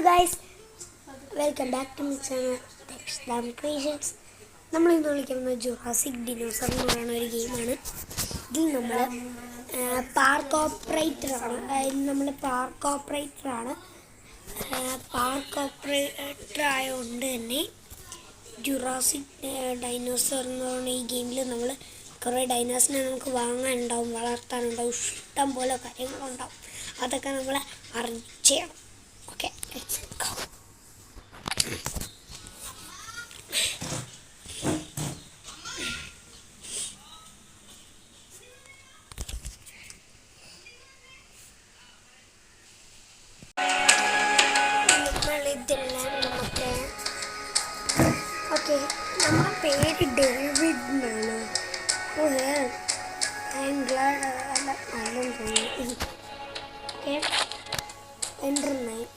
Guys, welcome back to my channel ടെക്സ്ഡാം creations. നമ്മളിന്ന് കളിക്കുന്നത് ജുറാസിക് ഡിനോസർ എന്ന് പറയുന്ന ഒരു ഗെയിമാണ്. ഇതിൽ നമ്മൾ പാർക്ക് ഓപ്പറേറ്ററാണ്. പാർക്ക് ഓപ്പറേറ്റർ ആയതുകൊണ്ട് തന്നെ ജുറാസിക് ഡൈനോസർ എന്ന് പറയുന്ന ഈ ഗെയിമിൽ നമ്മൾ കുറേ ഡൈനോസിനെ നമുക്ക് വാങ്ങാനുണ്ടാവും, വളർത്താനുണ്ടാവും, ഇഷ്ടം പോലെ കാര്യങ്ങളുണ്ടാവും. അതൊക്കെ നമ്മൾ അറേഞ്ച് ചെയ്യണം. Okay, let's go. ഓക്കെ, നമ്മുടെ പേര് ഡേവിഡ് എന്നാണ്. ഓക്കെ, എൻ്റർ നെയിം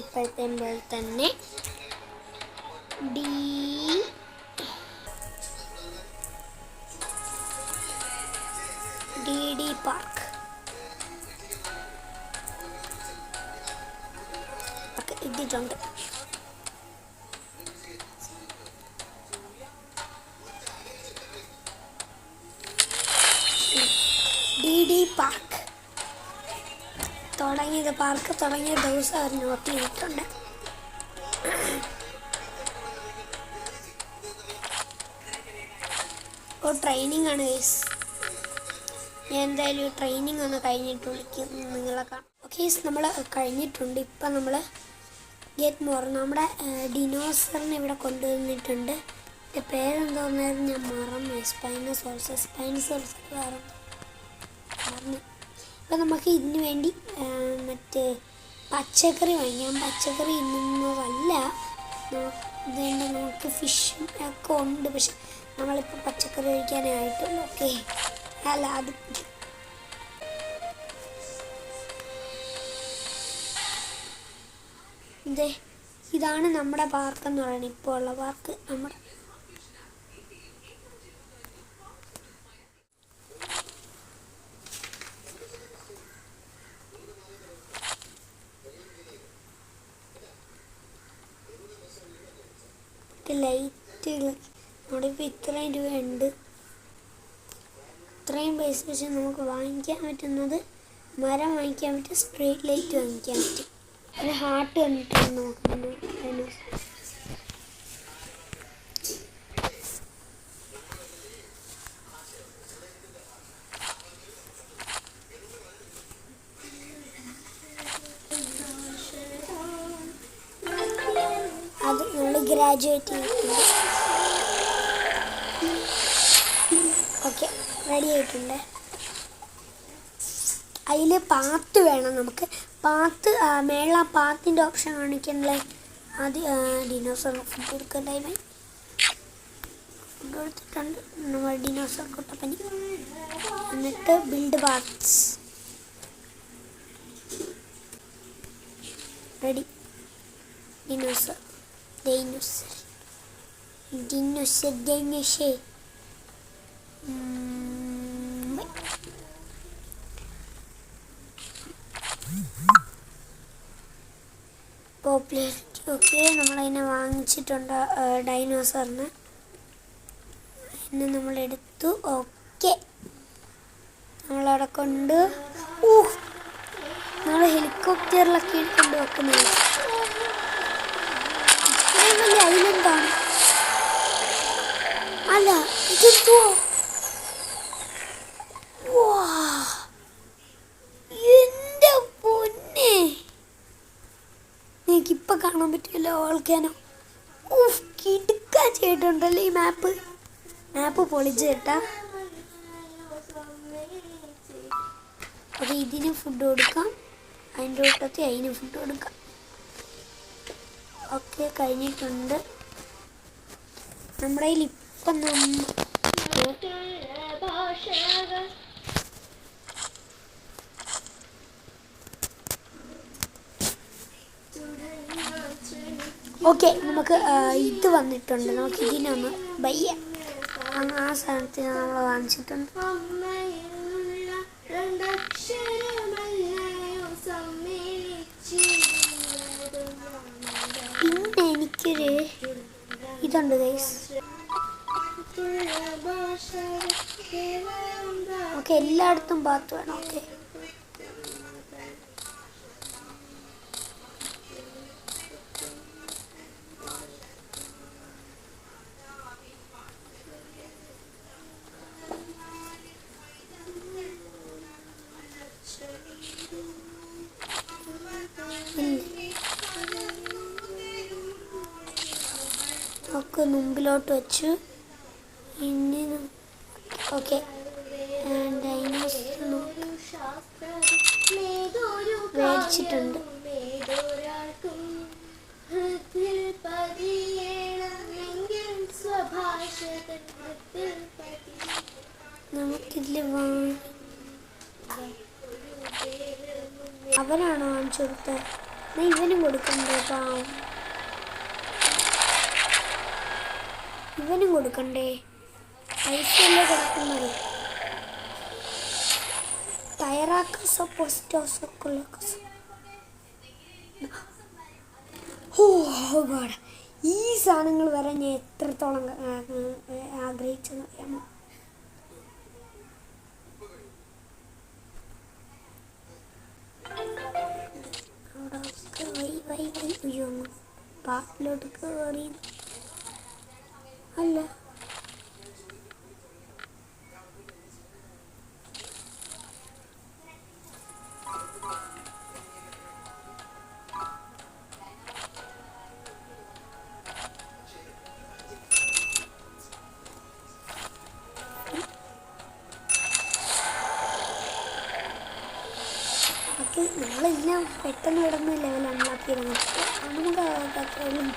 എപ്പോഴത്തെ പോലെ തന്നെ ഡി പാർക്ക്. ഓക്കെ, ഇട്ടിട്ടുണ്ട്. ഡി പാർക്ക് തുടങ്ങിയ ദിവസം അവർ നോട്ട് ചെയ്തിട്ടുണ്ട്. ഇപ്പോൾ ട്രെയിനിങ് ആണ് ഗൈസ്. ഞാൻ എന്തായാലും ട്രെയിനിങ് ഒന്ന് കഴിഞ്ഞിട്ട് വിളിക്കും നിങ്ങളെ കാണാം. ഓക്കെ, നമ്മൾ കഴിഞ്ഞിട്ടുണ്ട്. ഇപ്പം നമ്മൾ ഗെറ്റ് മോർ നമ്മുടെ ഡിനോസറിനെ ഇവിടെ കൊണ്ടുവന്നിട്ടുണ്ട്. എൻ്റെ പേരെന്തോന്നായിരുന്നു ഞാൻ മറന്നു. സ്പൈനോസോറസ് വേറെ മറന്നു. അപ്പം നമുക്ക് ഇതിന് വേണ്ടി മറ്റേ പച്ചക്കറി വാങ്ങിക്കാം. പച്ചക്കറി ഇന്നുന്നതല്ല, ഇതുകൊണ്ട് നമുക്ക് ഫിഷും ഒക്കെ ഉണ്ട്. പക്ഷെ നമ്മളിപ്പോൾ പച്ചക്കറി കഴിക്കാനായിട്ടുള്ളൂ. ഓക്കെ, അല്ല അത് ഇതാണ് നമ്മുടെ പാർക്ക് എന്ന് പറയുന്നത്. ഇപ്പോൾ ഉള്ള പാർക്ക് നമ്മുടെ ലൈറ്റുകൾ. നമ്മളിപ്പോൾ ഇത്രയും രൂപയുണ്ട്. ഇത്രയും പൈസ വെച്ച് നമുക്ക് വാങ്ങിക്കാൻ പറ്റുന്നത് മരം വാങ്ങിക്കാൻ പറ്റും, സ്ട്രീറ്റ് ലൈറ്റ് വാങ്ങിക്കാൻ പറ്റും. ഒരു ഹാർട്ട് കണ്ടിട്ടാണ് നോക്കുന്നത്. അത് നമ്മൾ ഗ്രാജുവേറ്റ് ചെയ്തിട്ടുണ്ട്. ഓക്കെ, റെഡി ആയിട്ടുണ്ട്. അതിൽ പാത്ത് വേണം നമുക്ക്. പാത്തിൻ്റെ ഓപ്ഷൻ കാണിക്കണല്ലേ. ആദ്യം ഡിനോസറിന് ഫുഡ് കൊടുക്കാൻ ടൈമായി. ഫുഡ് കൊടുത്തിട്ടുണ്ട് നമ്മൾ ഡിനോസർ കുട്ടപ്പനി. എന്നിട്ട് build parts ready. Dinosaur popularity. Okay, നമ്മളതിനെ വാങ്ങിച്ചിട്ടുണ്ട് ഡൈനോസറിന്. അതിനെ നമ്മളെടുത്തു. ഓക്കെ, നമ്മളവിടെ കൊണ്ട് നമ്മൾ ഹെലികോപ്റ്ററിലൊക്കെ കൊണ്ട് വെക്കുന്നത്. ഇത്രയും വലിയ ഐലൻഡാണ്. അല്ല, ഇതെന്തോ എൻ്റെ പൊന്നെ, എനിക്കിപ്പോൾ കാണാൻ പറ്റില്ല. ഓൾക്കാനോ കിടുക്കാൻ ചെയ്തിട്ടുണ്ടല്ലോ ഈ മാപ്പ് പൊളിച്ച് കേട്ടാ. അപ്പോൾ ഇതിന് ഫുഡ് കൊടുക്കാം, അതിൻ്റെ കൂട്ടത്തിൽ അതിന് ഫുഡ് കൊടുക്കാം. ഓക്കെ, കഴിഞ്ഞിട്ടുണ്ട്. നമ്മുടെ കയ്യിൽ ഇപ്പം ഓക്കെ, നമുക്ക് ഇത് വന്നിട്ടുണ്ട്. നമുക്ക് ഇതിനൊന്ന് ബയ്യ ആ സാധനത്തിന് നമ്മൾ വാങ്ങിച്ചിട്ടുണ്ട്. ഇതുണ്ട് ഗൈസ്. ഓക്കെ, എല്ലായിടത്തും ബാത്ത് വേണം. ഓക്കെ, ഒക്കെ മുമ്പിലോട്ട് വെച്ചു. ഇനി ഓക്കെ, മേടിച്ചിട്ടുണ്ട്. നമുക്കിതിൽ അവനാണോ വാങ്ങിച്ചു കൊടുത്തത്? ഇവനും കൊടുക്കണ്ടേ? പാവം, ഇവനും കൊടുക്കണ്ടേ? പൈസയല്ലേ കൊടുക്കുന്നത്? ടയറാക്കസോ പോസ്റ്റോസോ കൊള്ളക്കസോ. ഓ ഗോഡ്, ഈ സാധനങ്ങൾ വരെ ഞാൻ എത്രത്തോളം ആഗ്രഹിച്ചെന്ന് അറിയാമോ? അയ്യോ, പാട്ടിലോട്ട് കയറി അല്ല. നമ്മളെല്ലാം പെട്ടെന്ന് കിടന്ന് ലെവൽ അൺലോക്കിയിരുന്നു. നമുക്ക് അത്രയും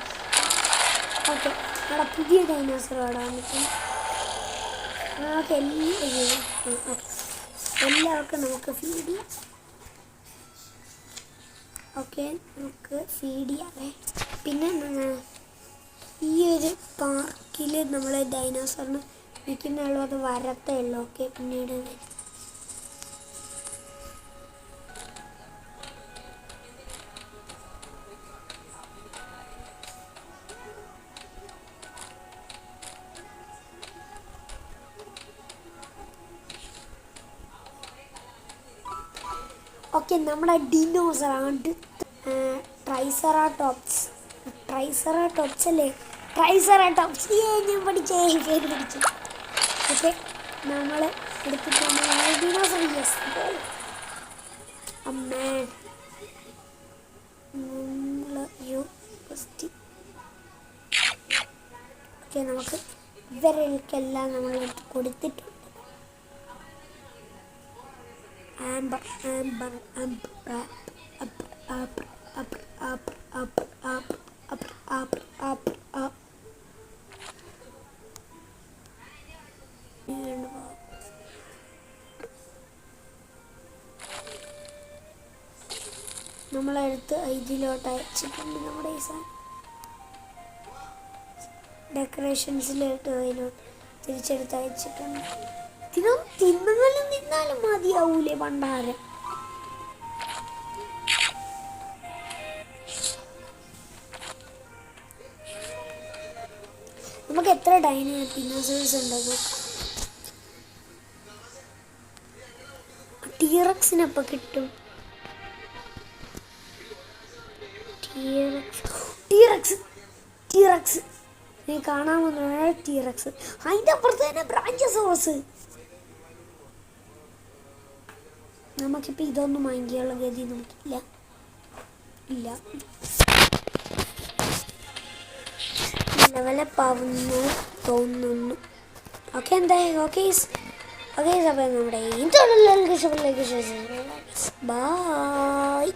ഓക്കെ. അവിടെ പുതിയ ഡൈനോസർ അവിടെ വന്നിട്ട് എല്ലാവർക്കും നമുക്ക് ഫീഡ് ചെയ്യാം. ഓക്കെ, നമുക്ക് ഫീഡ് ചെയ്യാവേ. പിന്നെ ഈ ഒരു പാർക്കിൽ നമ്മൾ ഡൈനോസറിന് നിൽക്കുന്നുള്ളൂ, അത് വരത്തേ ഉള്ളൂ. ഓക്കെ, പിന്നീട് ഓക്കെ, നമ്മുടെ ഡിനോസർ ആണ് ട്രൈസറാടോപ്സ് അല്ലേ? ട്രൈസറാടോപ്സ് ഞാൻ പഠിച്ചേ, പേര് പഠിച്ചു. ഓക്കെ, നമ്മൾ എടുത്തിട്ടുണ്ട് ഡിനോസർ. യെസ്, അമ്മേ ഓക്കെ, നമുക്ക് ഇവരെല്ലാം നമ്മൾ കൊടുത്തിട്ടുണ്ട്. Amber. നമ്മളെടുത്ത് ഇതിലോട്ട് അയച്ചിട്ടുണ്ട്. നമ്മുടെ ഈ സാധനം ഡെക്കറേഷൻസിലോട്ട് അതിലോട്ട് തിരിച്ചെടുത്ത് അയച്ചിട്ടുണ്ട്. തിന്നാലും മതിയാവൂലേ പണ്ടാരം. നമുക്ക് എത്ര ഡൈനോസേഴ്സ് ഉണ്ടെന്ന് ടീറക്സിനപ്പം കിട്ടും. ടീറക്സ് നീ കാണാൻ വന്ന ടീറക്സ്. അതിൻ്റെ അപ്പുറത്ത് തന്നെ ബ്രാഞ്ചോസോറസ്. നമുക്കിപ്പോൾ ഇതൊന്നും വാങ്ങിക്കാനുള്ള ഗതി നമുക്കില്ല. ലെവലപ്പാവുന്നു തോന്നുന്നു. ഓക്കെ, എന്തായാലും ഓക്കെ അപ്പോൾ നമ്മുടെ ഇതുള്ള ബൈ.